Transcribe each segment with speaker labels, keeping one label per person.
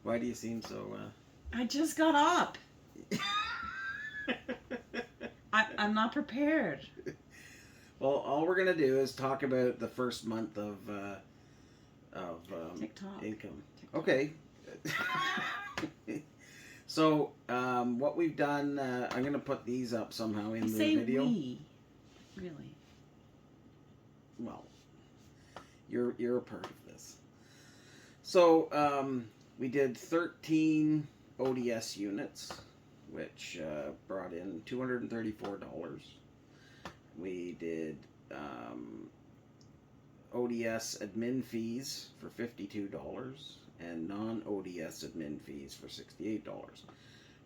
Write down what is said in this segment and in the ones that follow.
Speaker 1: Why do you seem so...
Speaker 2: I just got up. I'm not prepared.
Speaker 1: Well, all we're gonna do is talk about the first month of
Speaker 2: TikTok.
Speaker 1: income. TikTok. Okay. So what we've done, I'm gonna put these up somehow in the video.
Speaker 2: We. Really?
Speaker 1: Well, you're a part of this. So we did 13 ODS units, which brought in $234. We did ODS admin fees for $52 and non-ODS admin fees for $68.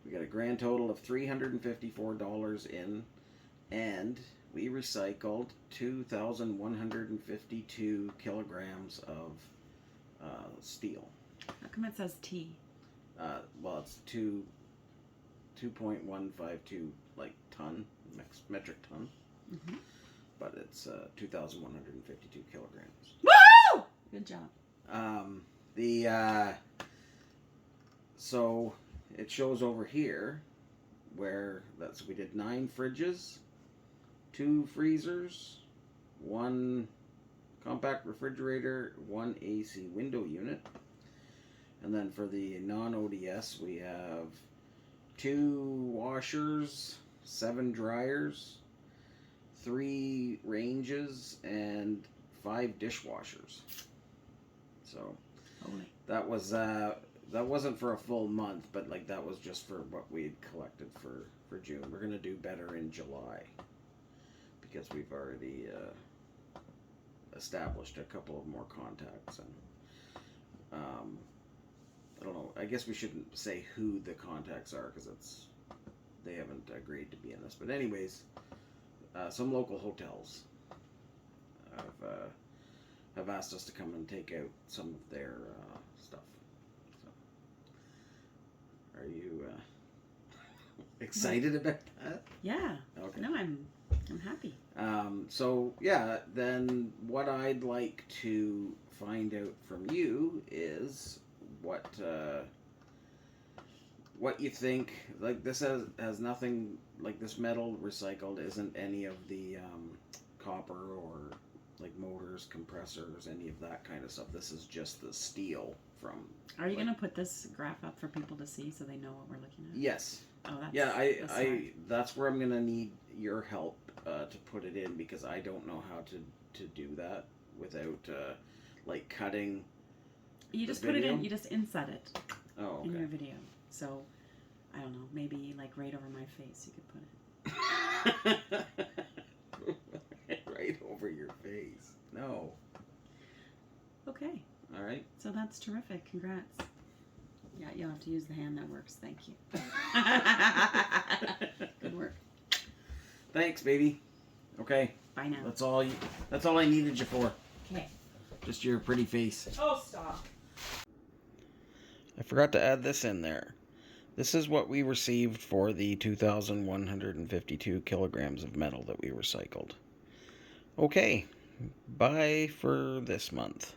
Speaker 1: We got a grand total of $354 in, and we recycled 2,152 kilograms of steel.
Speaker 2: How come it says T?
Speaker 1: Well, it's 2.152 like ton, metric ton.
Speaker 2: Mm-hmm.
Speaker 1: But it's 2,152 kilograms.
Speaker 2: Woo! Good job.
Speaker 1: So it shows over here where we did 9 fridges, 2 freezers, 1 compact refrigerator, 1 AC window unit, and then for the non-ODS we have 2 washers, 7 dryers, 3 ranges, and 5 dishwashers. So that wasn't for a full month, but like that was just for what we had collected for June. We're gonna do better in July because we've already established a couple of more contacts, and I don't know. I guess we shouldn't say who the contacts are because they haven't agreed to be in this. But anyways. Some local hotels have asked us to come and take out some of their stuff. So, are you excited about that?
Speaker 2: Yeah.
Speaker 1: Okay.
Speaker 2: No, I'm happy.
Speaker 1: So yeah, then what I'd like to find out from you is what you think. Like this has nothing. Like this metal recycled isn't any of the copper or like motors, compressors, any of that kind of stuff. This is just the steel from.
Speaker 2: Are you gonna put this graph up for people to see so they know what we're looking at?
Speaker 1: Yes.
Speaker 2: Oh, that's
Speaker 1: that's where I'm gonna need your help to put it in because I don't know how to do that without like cutting.
Speaker 2: You just put it in. You just inset it.
Speaker 1: Oh, okay.
Speaker 2: In your video. So. I don't know, maybe like right over my face you could put
Speaker 1: it. Right over your face. No.
Speaker 2: Okay.
Speaker 1: All right.
Speaker 2: So that's terrific. Congrats. Yeah, you'll have to use the hand that works. Thank you. Good work.
Speaker 1: Thanks, baby. Okay.
Speaker 2: Bye now.
Speaker 1: That's all I needed you for.
Speaker 2: Okay.
Speaker 1: Just your pretty face.
Speaker 2: Oh, stop.
Speaker 1: I forgot to add this in there. This is what we received for the 2,152 kilograms of metal that we recycled. Okay, bye for this month.